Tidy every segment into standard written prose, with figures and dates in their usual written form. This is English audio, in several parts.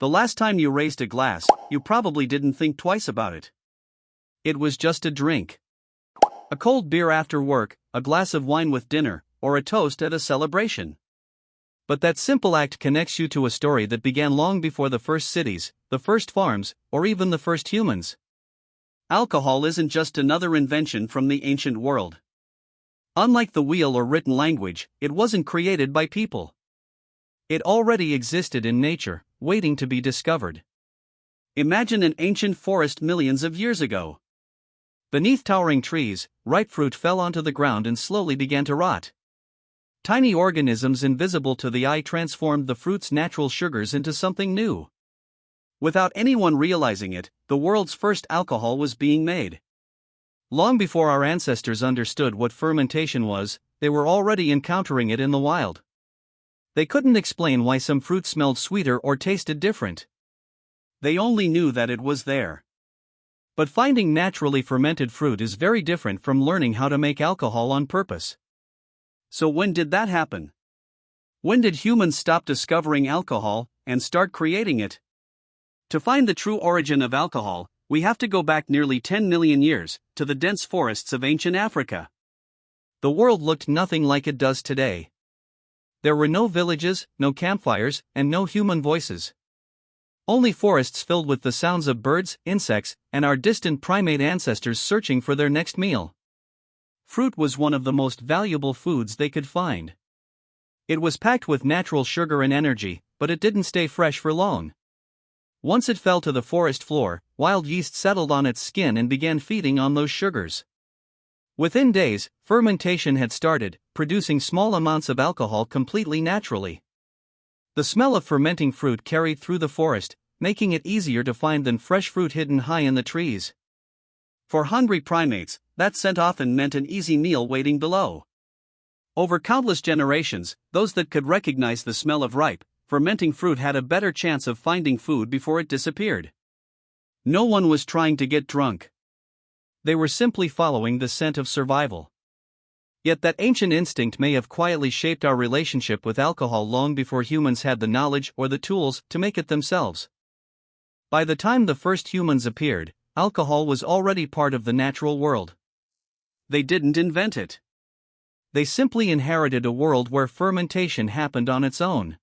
The last time you raised a glass, you probably didn't think twice about it. It was just a drink. A cold beer after work, a glass of wine with dinner, or a toast at a celebration. But that simple act connects you to a story that began long before the first cities, the first farms, or even the first humans. Alcohol isn't just another invention from the ancient world. Unlike the wheel or written language, it wasn't created by people. It already existed in nature, waiting to be discovered. Imagine an ancient forest millions of years ago. Beneath towering trees, ripe fruit fell onto the ground and slowly began to rot. Tiny organisms invisible to the eye transformed the fruit's natural sugars into something new. Without anyone realizing it, the world's first alcohol was being made. Long before our ancestors understood what fermentation was, they were already encountering it in the wild. They couldn't explain why some fruit smelled sweeter or tasted different. They only knew that it was there. But finding naturally fermented fruit is very different from learning how to make alcohol on purpose. So when did that happen? When did humans stop discovering alcohol and start creating it? To find the true origin of alcohol, we have to go back nearly 10 million years, to the dense forests of ancient Africa. The world looked nothing like it does today. There were no villages, no campfires, and no human voices. Only forests filled with the sounds of birds, insects, and our distant primate ancestors searching for their next meal. Fruit was one of the most valuable foods they could find. It was packed with natural sugar and energy, but it didn't stay fresh for long. Once it fell to the forest floor, wild yeast settled on its skin and began feeding on those sugars. Within days, fermentation had started, producing small amounts of alcohol completely naturally. The smell of fermenting fruit carried through the forest, making it easier to find than fresh fruit hidden high in the trees. For hungry primates, that scent often meant an easy meal waiting below. Over countless generations, those that could recognize the smell of ripe, fermenting fruit had a better chance of finding food before it disappeared. No one was trying to get drunk. They were simply following the scent of survival. Yet that ancient instinct may have quietly shaped our relationship with alcohol long before humans had the knowledge or the tools to make it themselves. By the time the first humans appeared, alcohol was already part of the natural world. They didn't invent it. They simply inherited a world where fermentation happened on its own.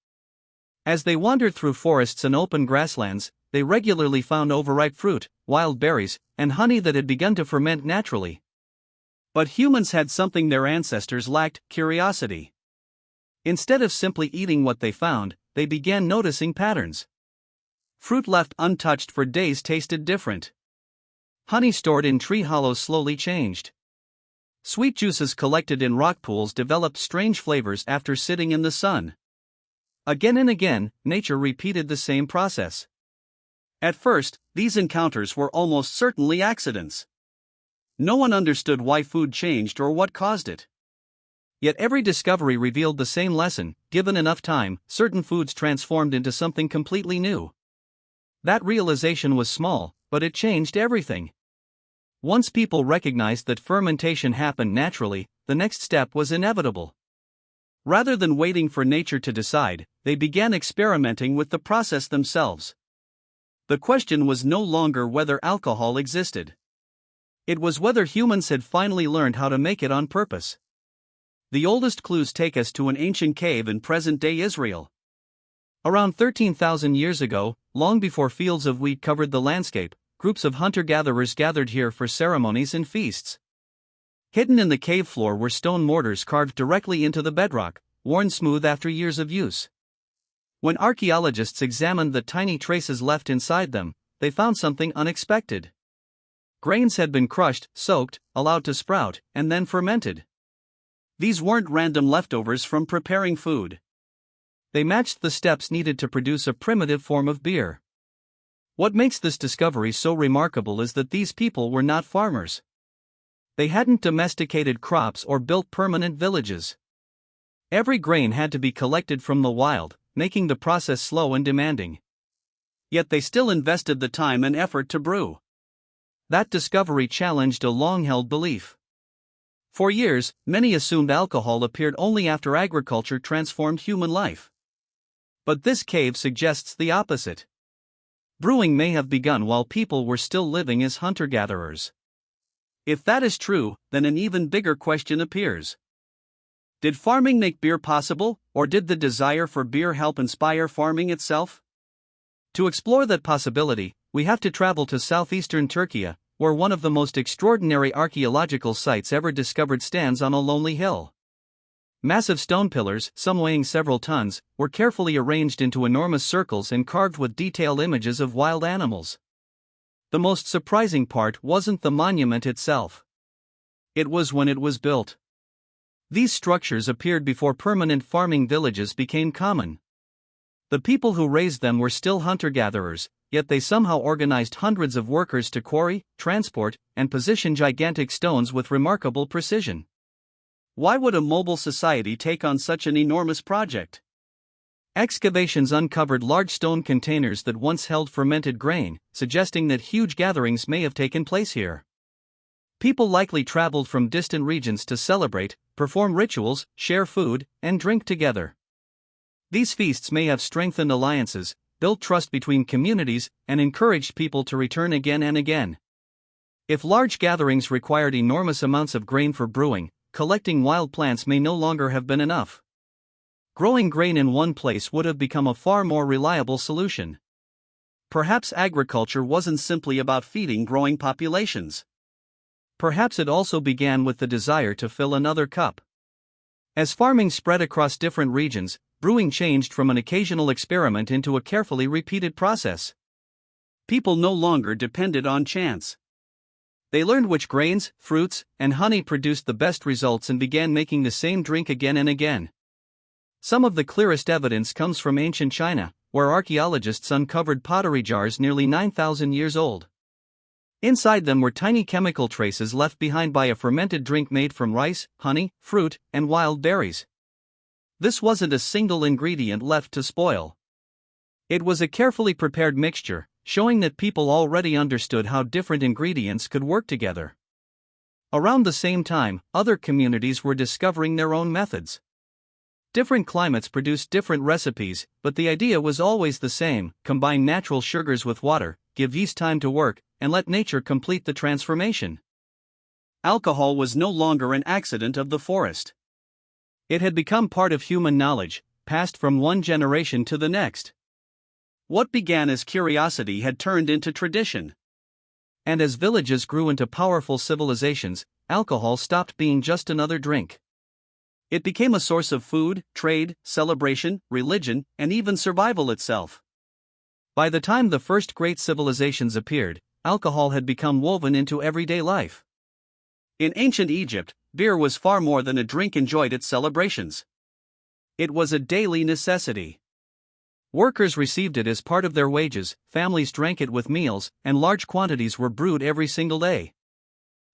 As they wandered through forests and open grasslands, they regularly found overripe fruit, wild berries, and honey that had begun to ferment naturally. But humans had something their ancestors lacked: curiosity. Instead of simply eating what they found, they began noticing patterns. Fruit left untouched for days tasted different. Honey stored in tree hollows slowly changed. Sweet juices collected in rock pools developed strange flavors after sitting in the sun. Again and again, nature repeated the same process. At first, these encounters were almost certainly accidents. No one understood why food changed or what caused it. Yet every discovery revealed the same lesson: given enough time, certain foods transformed into something completely new. That realization was small, but it changed everything. Once people recognized that fermentation happened naturally, the next step was inevitable. Rather than waiting for nature to decide, they began experimenting with the process themselves. The question was no longer whether alcohol existed. It was whether humans had finally learned how to make it on purpose. The oldest clues take us to an ancient cave in present-day Israel. Around 13,000 years ago, long before fields of wheat covered the landscape, groups of hunter-gatherers gathered here for ceremonies and feasts. Hidden in the cave floor were stone mortars carved directly into the bedrock, worn smooth after years of use. When archaeologists examined the tiny traces left inside them, they found something unexpected. Grains had been crushed, soaked, allowed to sprout, and then fermented. These weren't random leftovers from preparing food. They matched the steps needed to produce a primitive form of beer. What makes this discovery so remarkable is that these people were not farmers. They hadn't domesticated crops or built permanent villages. Every grain had to be collected from the wild, making the process slow and demanding. Yet they still invested the time and effort to brew. That discovery challenged a long-held belief. For years, many assumed alcohol appeared only after agriculture transformed human life. But this cave suggests the opposite. Brewing may have begun while people were still living as hunter-gatherers. If that is true, then an even bigger question appears. Did farming make beer possible, or did the desire for beer help inspire farming itself? To explore that possibility, we have to travel to southeastern Turkey, where one of the most extraordinary archaeological sites ever discovered stands on a lonely hill. Massive stone pillars, some weighing several tons, were carefully arranged into enormous circles and carved with detailed images of wild animals. The most surprising part wasn't the monument itself. It was when it was built. These structures appeared before permanent farming villages became common. The people who raised them were still hunter-gatherers, yet they somehow organized hundreds of workers to quarry, transport, and position gigantic stones with remarkable precision. Why would a mobile society take on such an enormous project? Excavations uncovered large stone containers that once held fermented grain, suggesting that huge gatherings may have taken place here. People likely traveled from distant regions to celebrate, perform rituals, share food, and drink together. These feasts may have strengthened alliances, built trust between communities, and encouraged people to return again and again. If large gatherings required enormous amounts of grain for brewing, collecting wild plants may no longer have been enough. Growing grain in one place would have become a far more reliable solution. Perhaps agriculture wasn't simply about feeding growing populations. Perhaps it also began with the desire to fill another cup. As farming spread across different regions, brewing changed from an occasional experiment into a carefully repeated process. People no longer depended on chance. They learned which grains, fruits, and honey produced the best results and began making the same drink again and again. Some of the clearest evidence comes from ancient China, where archaeologists uncovered pottery jars nearly 9,000 years old. Inside them were tiny chemical traces left behind by a fermented drink made from rice, honey, fruit, and wild berries. This wasn't a single ingredient left to spoil. It was a carefully prepared mixture, showing that people already understood how different ingredients could work together. Around the same time, other communities were discovering their own methods. Different climates produced different recipes, but the idea was always the same: combine natural sugars with water, give yeast time to work, and let nature complete the transformation. Alcohol was no longer an accident of the forest. It had become part of human knowledge, passed from one generation to the next. What began as curiosity had turned into tradition. And as villages grew into powerful civilizations, alcohol stopped being just another drink. It became a source of food, trade, celebration, religion, and even survival itself. By the time the first great civilizations appeared, alcohol had become woven into everyday life. In ancient Egypt, beer was far more than a drink enjoyed at celebrations. It was a daily necessity. Workers received it as part of their wages, families drank it with meals, and large quantities were brewed every single day.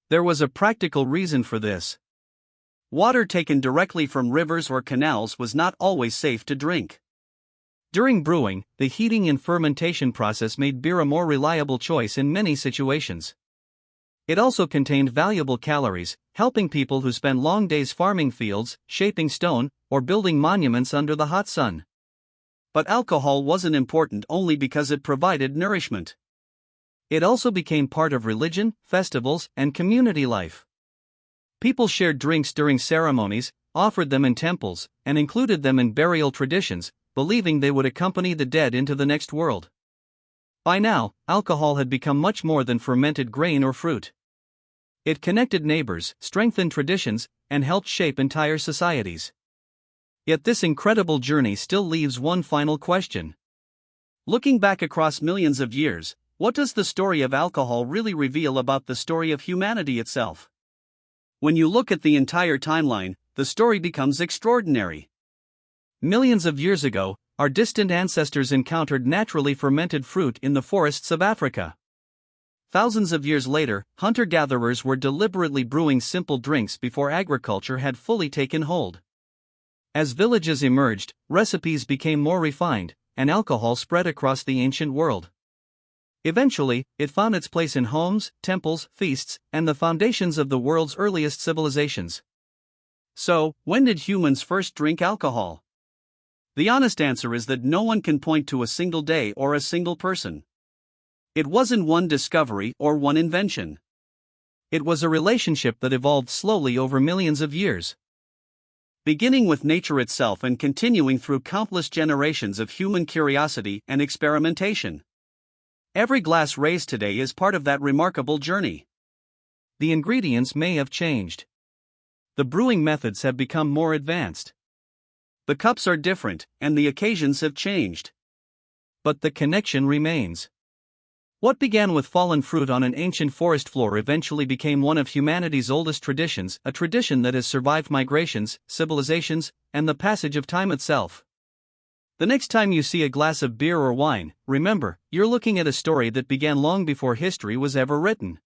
There was a practical reason for this. Water taken directly from rivers or canals was not always safe to drink. During brewing, the heating and fermentation process made beer a more reliable choice in many situations. It also contained valuable calories, helping people who spent long days farming fields, shaping stone, or building monuments under the hot sun. But alcohol wasn't important only because it provided nourishment. It also became part of religion, festivals, and community life. People shared drinks during ceremonies, offered them in temples, and included them in burial traditions, believing they would accompany the dead into the next world. By now, alcohol had become much more than fermented grain or fruit. It connected neighbors, strengthened traditions, and helped shape entire societies. Yet this incredible journey still leaves one final question. Looking back across millions of years, what does the story of alcohol really reveal about the story of humanity itself? When you look at the entire timeline, the story becomes extraordinary. Millions of years ago, our distant ancestors encountered naturally fermented fruit in the forests of Africa. Thousands of years later, hunter-gatherers were deliberately brewing simple drinks before agriculture had fully taken hold. As villages emerged, recipes became more refined, and alcohol spread across the ancient world. Eventually, it found its place in homes, temples, feasts, and the foundations of the world's earliest civilizations. So, when did humans first drink alcohol? The honest answer is that no one can point to a single day or a single person. It wasn't one discovery or one invention. It was a relationship that evolved slowly over millions of years, beginning with nature itself and continuing through countless generations of human curiosity and experimentation. Every glass raised today is part of that remarkable journey. The ingredients may have changed. The brewing methods have become more advanced. The cups are different, and the occasions have changed. But the connection remains. What began with fallen fruit on an ancient forest floor eventually became one of humanity's oldest traditions, a tradition that has survived migrations, civilizations, and the passage of time itself. The next time you see a glass of beer or wine, remember, you're looking at a story that began long before history was ever written.